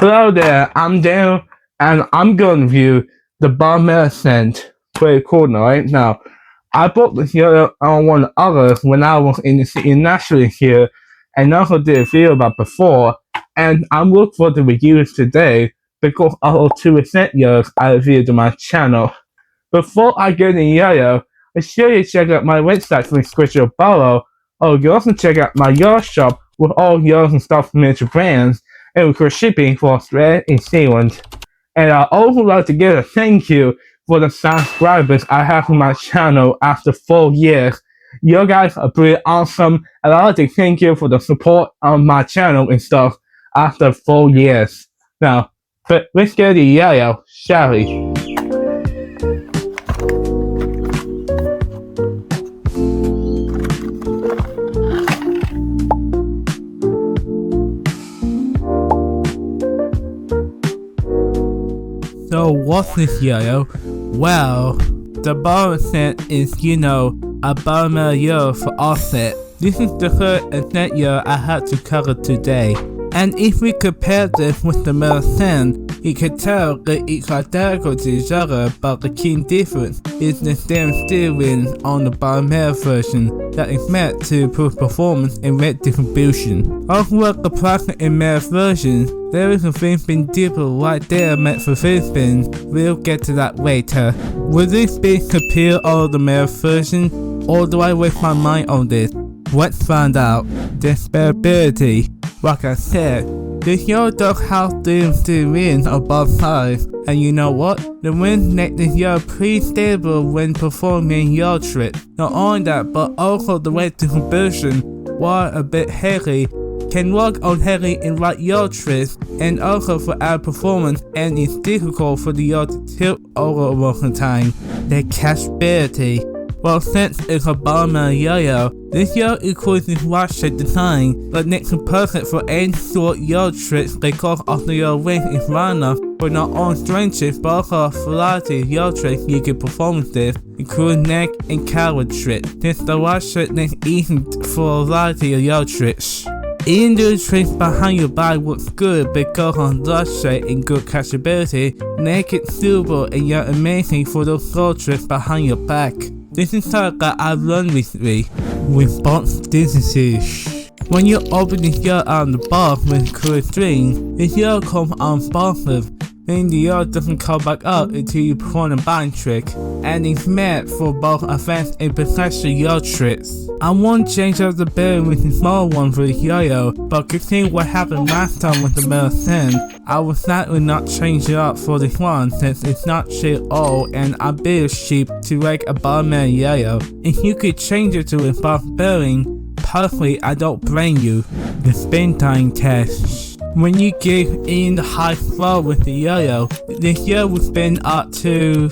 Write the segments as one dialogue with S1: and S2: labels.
S1: Hello there, I'm Daniel, and I'm going to review the Bi-Metal Ascent. Pretty cool right now. I bought this Yoyo on one of the others when I was in the city nationally here, and also did a video about before, and I'm looking for the reviews today because of the 2% Yoyos I reviewed on my channel. Before I get into Yoyo, make sure you check out my website for description below, or you also check out my Yoyo shop with all Yoyos and stuff miniature brands, and with shipping for Australia and New Zealand. And I also like to give a thank you for the subscribers I have on my channel after 4 years. You guys are pretty awesome, and I like to thank you for the support on my channel and stuff after 4 years. Now, but let's get to Yoyo, shall we?
S2: So what's this Yoyo? Well, the Bi-Metal Ascent is, a Bi-Metal Yoyo for offset. This is the third Ascent Yoyo I had to cover today. And if we compare this with the Bi-Metal Ascent, you can tell that it's identical to each other, but the key difference is the stem steering on the Bi-Metal version that is meant to improve performance and weight distribution. Unlike the plastic and metal versions, there is a fin spin dipper right there meant for fin spins. We'll get to that later. Will this be compare all the metal version, or do I waste my mind on this? Let's find out. Disparability. Like I said, this Yoyo does have the steering on both sides, and you know what? The wind makes this Yoyo pretty stable when performing Yoyo tricks. Not only that, but also the weight distribution, while a bit heavy, can work on heavy and light Yoyo tricks, and also for added performance, and it's difficult for the Yoyo to tilt over most of the time. The catchability. Well, since it's a Bi-Metal Yoyo, this Yoyo includes this wide-shaped design, but makes it perfect for any short Yoyo tricks because of the Yoyo length is wide enough for not only strength tricks but also a variety of Yoyo tricks you can perform with this, including neck and coward tricks, since the wide shape makes it easy for a variety of Yoyo tricks. Even though the tricks behind your body looks good because of large shape and good catchability, make it suitable and yet amazing for those slow tricks behind your back. This is something that I've learned recently. Response distances. When you open the Yoyo out of the box with clear string, the Yoyo comes unresponsive, meaning the Yoyo doesn't come back up until you perform a bind trick, and it's meant for both advanced and professional Yoyo tricks. I won't change up the bearing with the small one for the Yoyo, but considering what happened last time with the Bi-Metal Ascent, I will sadly not change it up for this one since it's not cheap at all and a bit cheap to like a Bi-Metal Yoyo. If you could change it to a box bearing, personally I don't blame you. The spin time test. When you give in the high flow with the Yoyo, the Yoyo will spin up to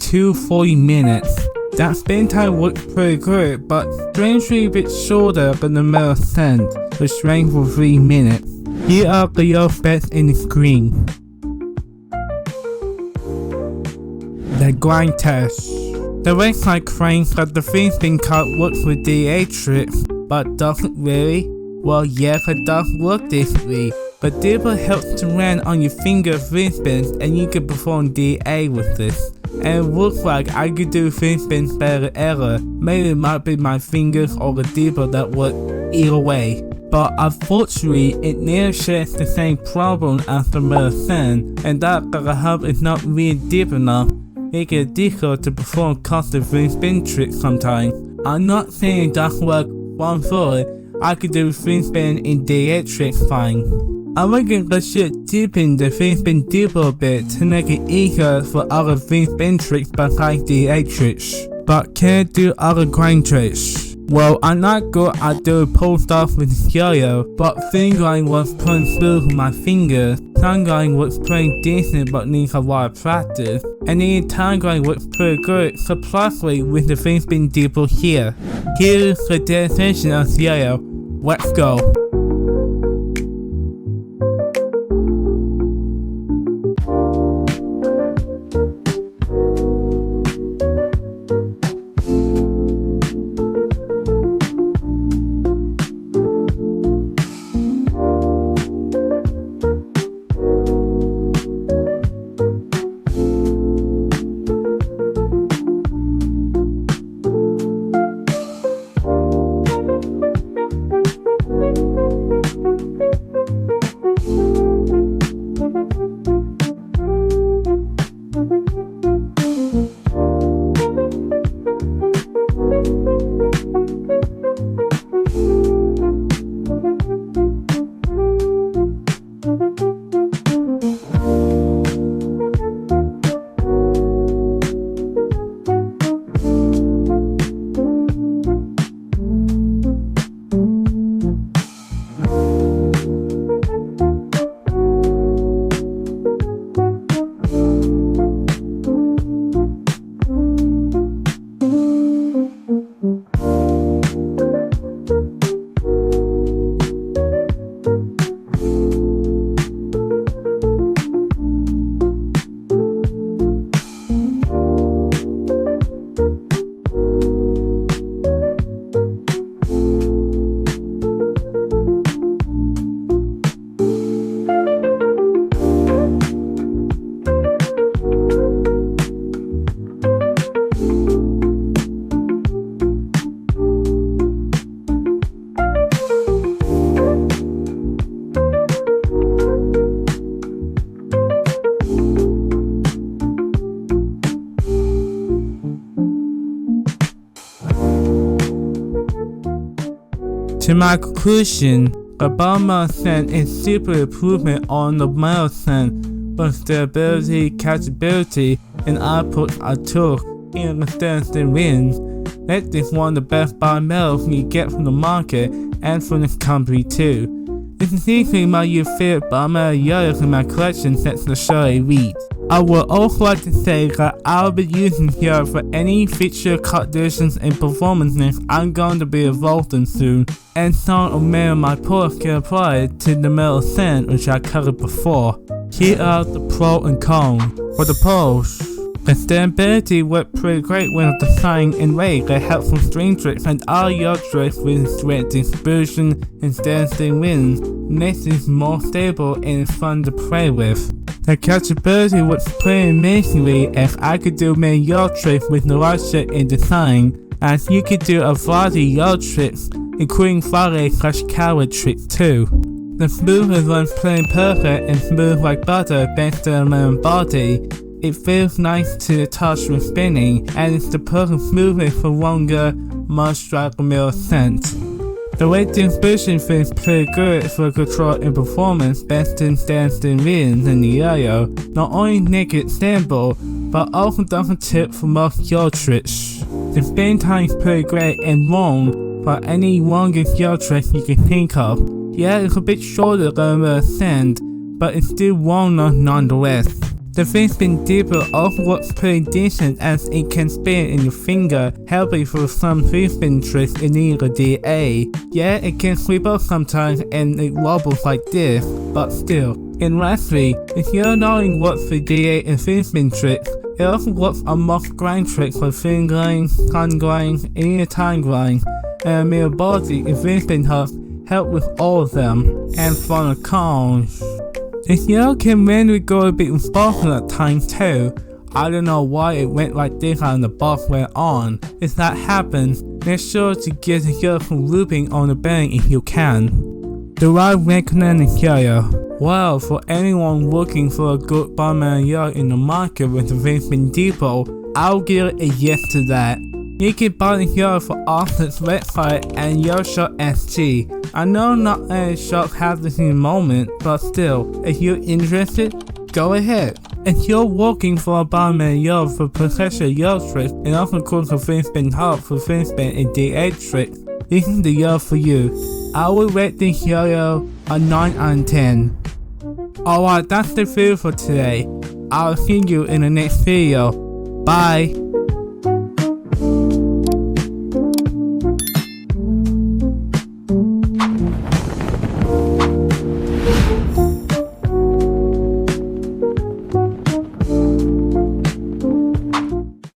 S2: 240 minutes. That spin time looks pretty good, but strangely a bit shorter than the Bi-Metal Ascent, which ran for 3 minutes. Here are the Yoyo specs in the screen. The grind test. The website claims that the fin spin card works with DA tricks, but doesn't really. Well, yes, it does work differently, but Dipper helps to land on your finger fin spins and you can perform DA with this. And it looks like I could do fin spins better than ever. Maybe it might be my fingers or the Dipper that work either way. But unfortunately, it nearly shares the same problem as the Bi-Metal Ascent, and that the hub is not really deep enough, making it difficult to perform custom fin spin tricks sometimes. I'm not saying it doesn't work one for it. I could do fin spin in DA tricks fine. I reckon I should deepen the fin spin deeper a bit to make it easier for other fin spin tricks besides DA tricks. But can I do other grind tricks? Well, I'm not good at doing pull stuff with the Yoyo, but fingering was pretty smooth with my fingers. Tongue grind looks pretty decent but needs a lot of practice. And the tongue grind looks pretty good, surprisingly with the fin spin deeper here. Here's the demonstration of the Yoyo. Let's go. To my conclusion, the Bi-Metal Ascent is super improvement on the Metal Ascent with stability, catchability, and output are took in the standstill wins. That is one of the best Bi-Metals you get from the market and from this company too. This is easily my favorite Bi-Metal Yoyos in my collection since the show I read. I would also like to say that I'll be using here for any feature conditions and performances I'm going to be involved in soon, and some of many of my products get applied to the Metal Ascent which I covered before. Here are the pros and cons. For the pros, the stability worked pretty great when designing in ways that helps with string tricks and all your tricks with sweat distribution and standstill wins. Makes it more stable and fun to play with. The catchability was pretty amazingly as I could do many yaw tricks with the right trick in design, as you could do a variety of yaw tricks, including Friday/coward tricks too. The smoothness runs pretty perfect and smooth like butter thanks to the main body. It feels nice to the touch when spinning, and it's the perfect smoothness for longer, much like a Metal Ascent. The weight distribution feels pretty good for control and performance, best in standstill wins in the Yoyo. Not only make it stable, but also doesn't tip for most yaw tricks. The spin time is pretty great and long for any longest yaw trick you can think of. Yeah, it's a bit shorter than the Ascent, but it's still long enough nonetheless. The fin spin deeper also looks pretty decent as it can spin in your finger, helping for some fin spin tricks in either DA. Yeah, it can sweep up sometimes and it wobbles like this, but still. And lastly, if you're knowing what's for DA and fin spin tricks, it also works on most grind tricks for fin grinds, con grinds, and time grinds, and mere body and fin spin hooks help with all of them. And for the cons, this Yoyo can randomly go a bit responsive at times too. I don't know why it went like this when the boss went on. If that happens, make sure to get the Yoyo from looping on the bang if you can. Do I recommend the Yoyo? Well, for anyone looking for a good Bi-Metal Yoyo in the market with a Vince Depot, I'll give it a yes to that. You can buy the Yoyo for Offset's website and Yoyo SG. I know not every shop has this in the moment, but still, if you're interested, go ahead. If you're looking for a Bi-Metal Yoyo for professional Yoyo tricks and also cool for fin spin hub for fin spin and DA tricks, this is the Yoyo for you. I will rate this Yoyo a 9 out of 10. Alright, that's the video for today. I'll see you in the next video. Bye.